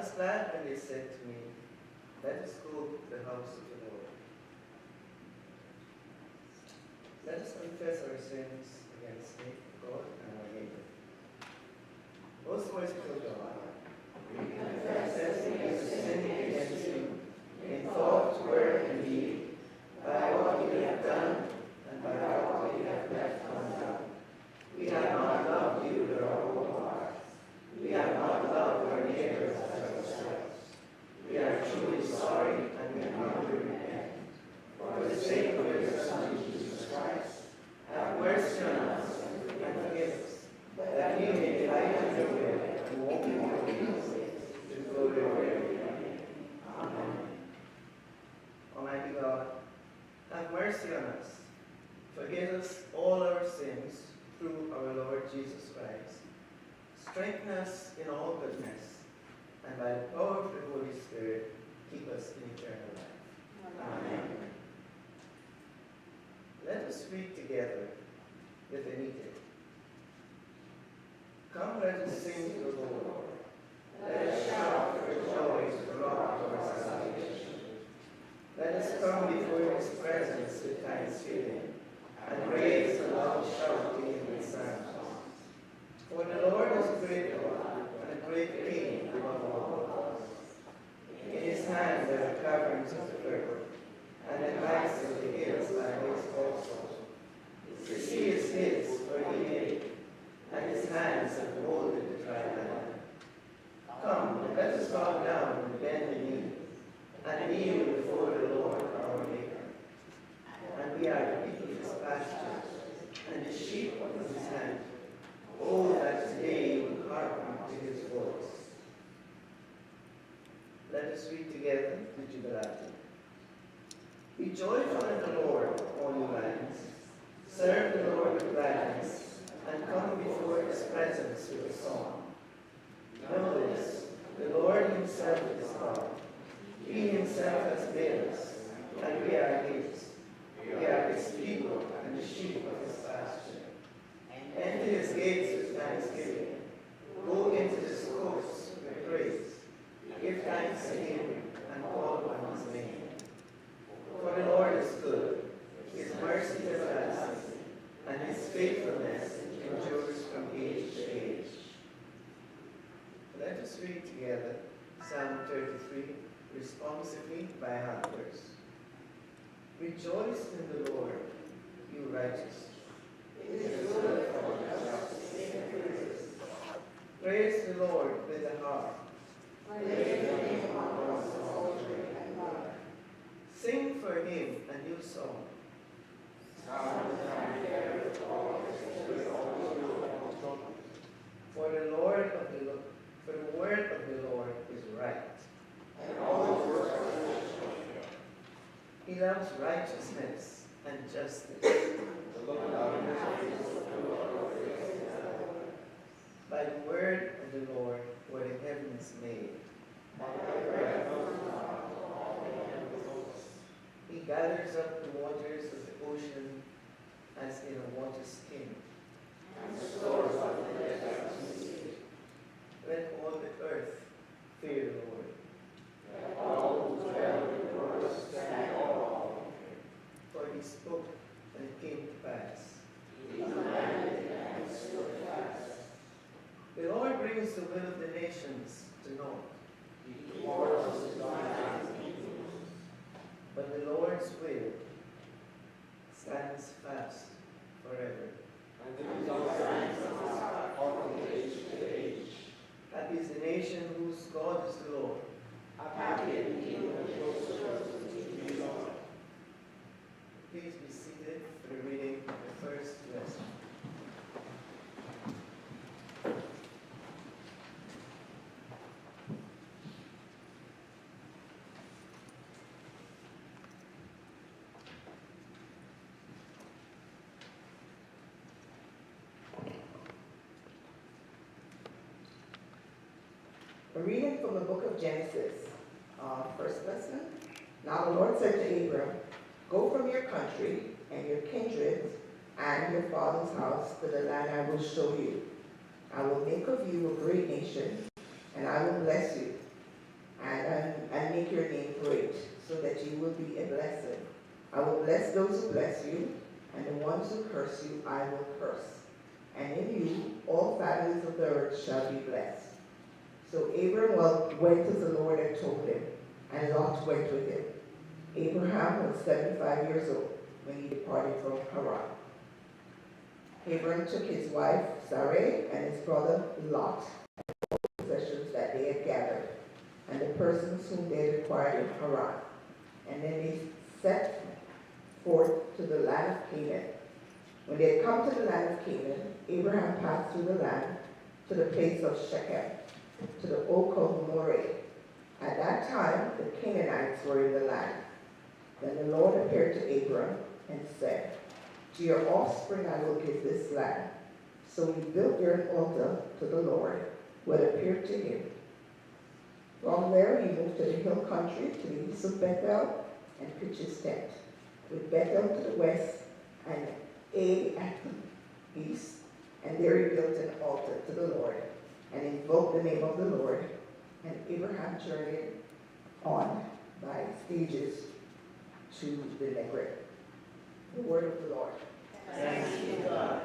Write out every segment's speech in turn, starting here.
was glad when they said to me, let us go to the house of the Lord. Let us confess our sins against God and our neighbor. Most merciful God, we confess that we have sinned against you in thought, word, and deed, by what we have done and by what we have left undone. We have not loved you with our whole heart. We have not loved our neighbors as ourselves. We are truly sorry and we humbly repent. For the sake of your Son, Jesus Christ, have mercy on us and forgive us, that we may delight in your will and walk in your ways, to glory of your name. Amen. Almighty God, have mercy on us. Forgive us all our sins through our Lord Jesus Christ. Strengthen us in all goodness, and by the power of the Holy Spirit, keep us in eternal life. Amen. Let us read together with Anita. Come, let us sing to the Lord. Let us shout for joy to the rock of our salvation. Let us come before his presence with thanksgiving, and raise a loud shout to him with psalms. For the Lord is a great God, and a great King above all gods. In his hand there are caverns of the earth, and the heights of the hills are his also. The sea is his, for he made it, and his hands have molded the dry land. Come, let us bow down and bend the knee, and kneel before the Lord our Maker. And we are the people of his pasture, and the sheep of his hand. Oh, that today you would hearken to his voice. Let us read together the Jubilate. Be joyful in the Lord, all you lands. Serve the Lord with gladness, and come before his presence with a song. Know this, the Lord himself is God. He himself has made us, and we are his. We are his people and the sheep of his pasture. Enter his gates with thanksgiving. Go into his courts with praise. Give thanks to him and call on his name. For the Lord is good. His mercy is lasting, and his faithfulness endures from age to age. Let us read together Psalm 33, responsively by handlers. Rejoice in the Lord, you righteous. It is good for us to sing praises. Praise the Lord with the harp. Praise him on the psaltery and lyre. Sing for him a new song. For the word of the Lord is right. And all his works are true. He loves righteousness and justice. By the word of the Lord were the heavens made. He gathers up the waters of the ocean as in a water skin. And stores up the depths. Let all the earth fear the Lord. Let all who dwell in the earth stand awe. For he spoke and it came to pass. He commanded and it stood fast. The Lord brings the will of the nations to naught. He pours his light on people. But the Lord's will stands fast forever. And the results are from age to age. Happy is the nation whose God is the Lord. Happy in the kingdom of those who trust in the Lord. Please be seated for the reading of the first lesson. A reading from the book of Genesis, first lesson. Now the Lord said to Abram, go from your country and your kindred and your father's house to the land I will show you. I will make of you a great nation, and I will bless you. and make your name great, so that you will be a blessing. I will bless those who bless you, and the ones who curse you I will curse. And in you all families of the earth shall be blessed. So Abram went as the Lord had told him, and Lot went with him. Abraham was 75 years old when he departed from Haran. Abram took his wife Sarai and his brother Lot, and the possessions that they had gathered, and the persons whom they had acquired in Haran. And then they set forth to the land of Canaan. When they had come to the land of Canaan, Abraham passed through the land to the place of Shechem, to the oak of Moreh. At that time, the Canaanites were in the land. Then the Lord appeared to Abram and said, to your offspring I will give this land. So he built there an altar to the Lord, who had appeared to him. From there he moved to the hill country to the east of Bethel and pitched his tent, with Bethel to the west and Ai at the east. And there he built an altar to the Lord and invoked the name of the Lord. And Abraham journeyed on by stages to the Negev. The word of the Lord. Thanks be to God.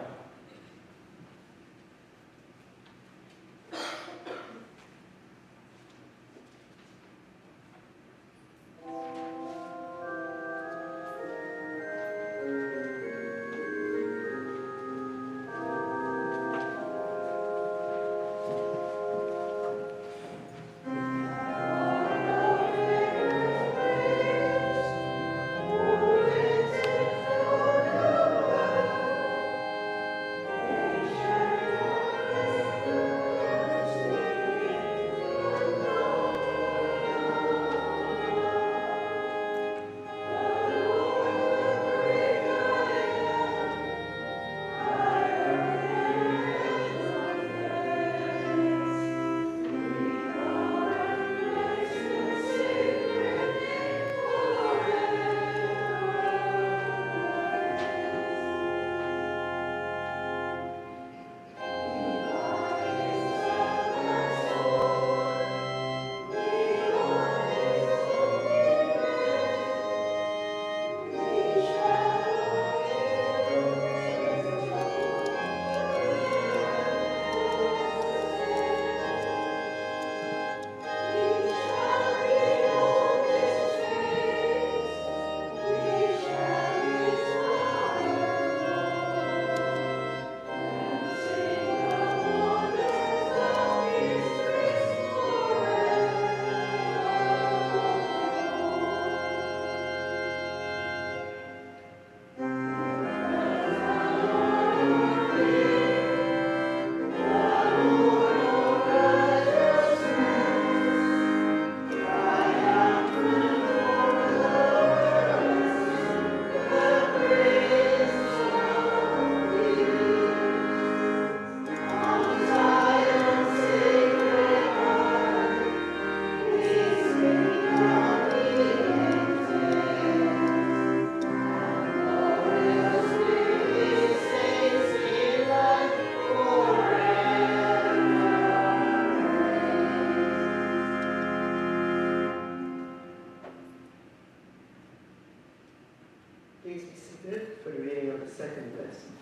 Please be seated for the reading of the second lesson.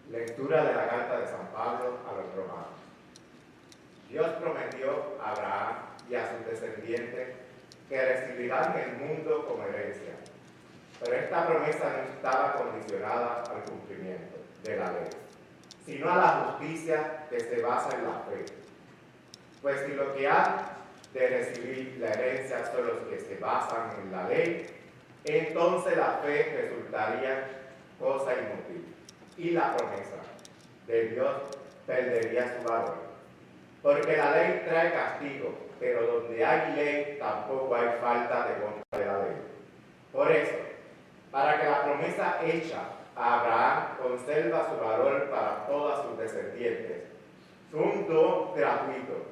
Lectura de la carta de San Pablo a los romanos. Dios prometió a Abraham y a sus descendientes que recibirán el mundo como herencia, pero esta promesa no estaba condicionada al cumplimiento de la ley, sino a la justicia que se basa en la fe. Pues si lo que ha de recibir la herencia son los que se basan en la ley, entonces la fe resultaría cosa inútil y la promesa de Dios perdería su valor. Porque la ley trae castigo, pero donde hay ley tampoco hay falta de contra de la ley. Por eso, para que la promesa hecha a Abraham conserva su valor para todas sus descendientes, fue un don gratuito,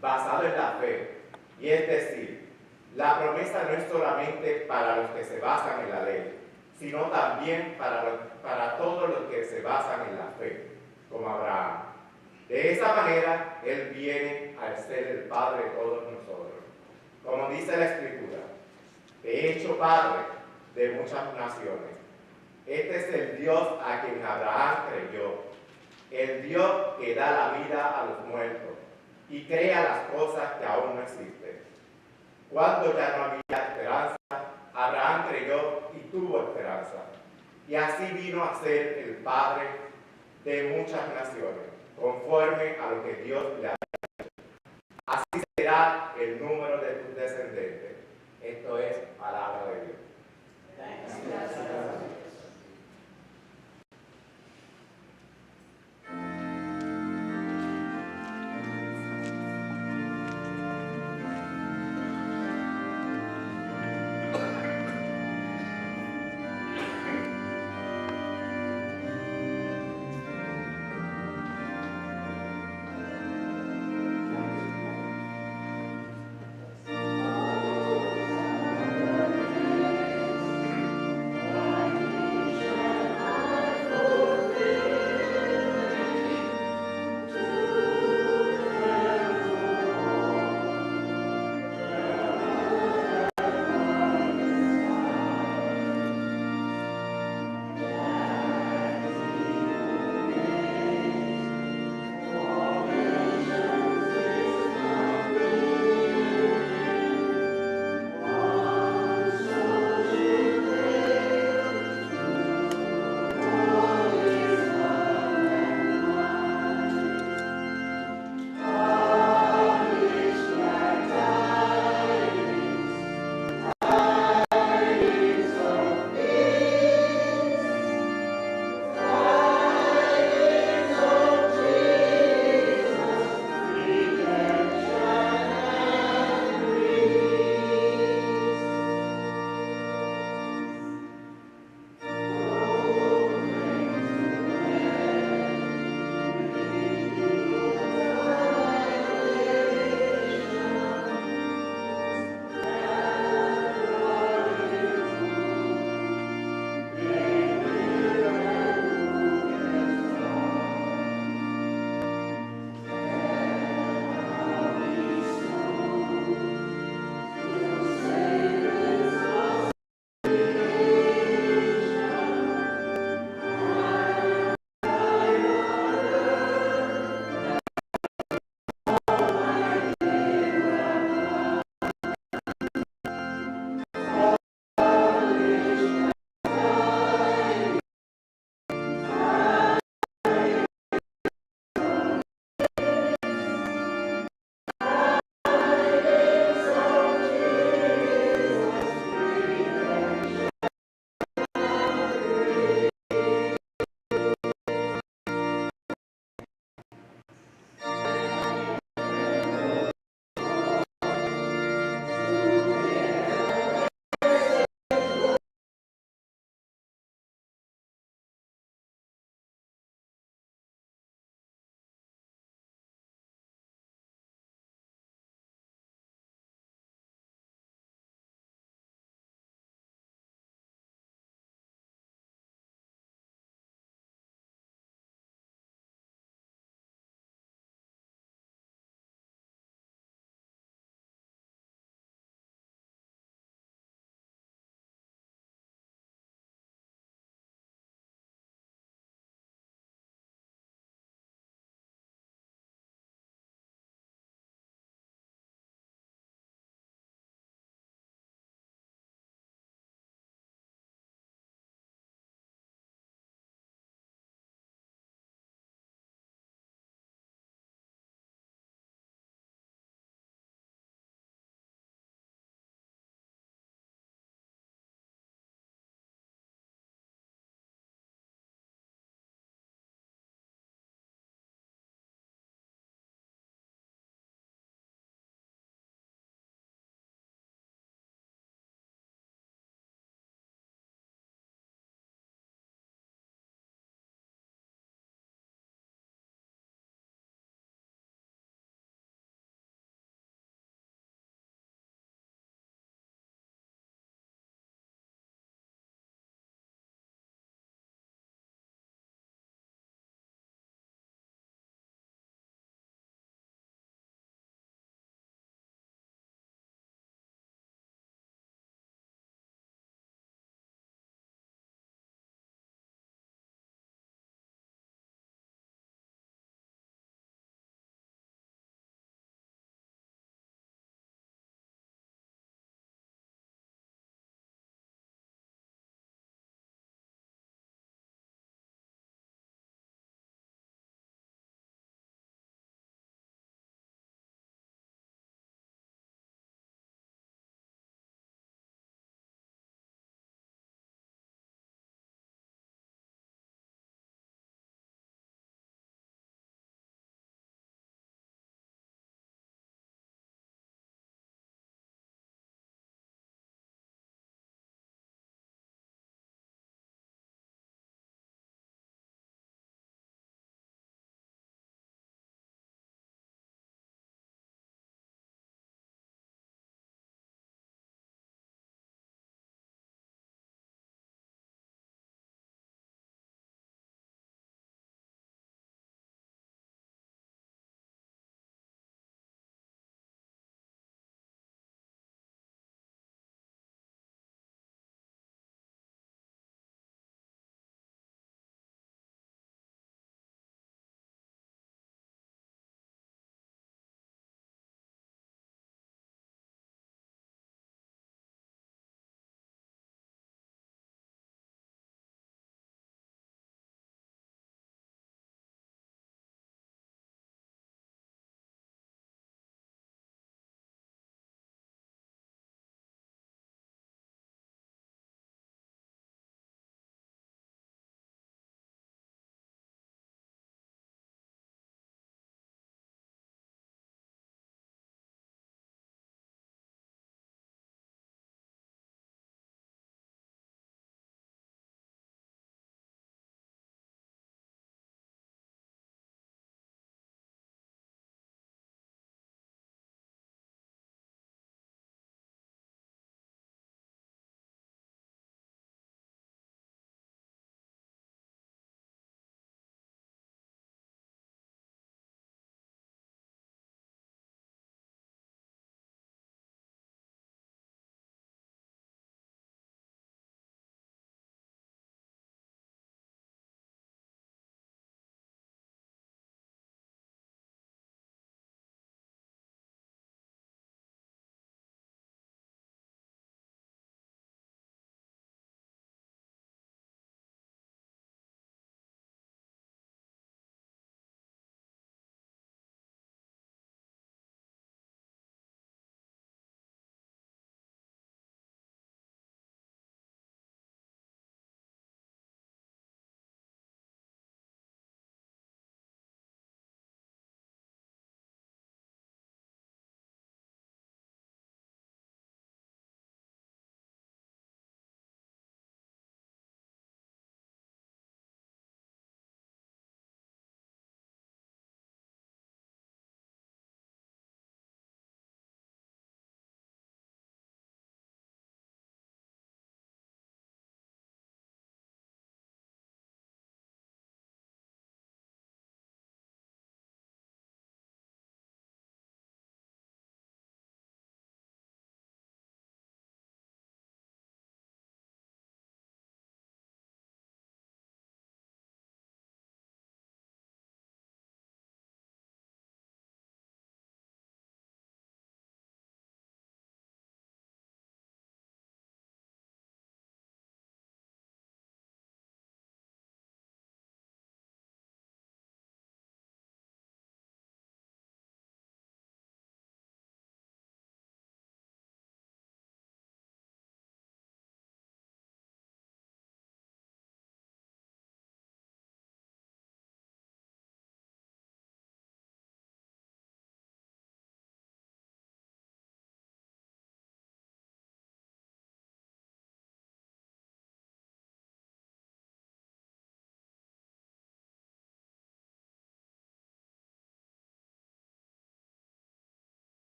basado en la fe, y es decir, la promesa no es solamente para los que se basan en la ley, sino también para todos los que se basan en la fe, como Abraham. De esa manera, Él viene a ser el Padre de todos nosotros. Como dice la Escritura, te he hecho Padre de muchas naciones. Este es el Dios a quien Abraham creyó, el Dios que da la vida a los muertos y crea las cosas que aún no existen. Cuando ya no había esperanza, Abraham creyó y tuvo esperanza. Y así vino a ser el Padre de muchas naciones, conforme a lo que Dios le había dicho. Así será el número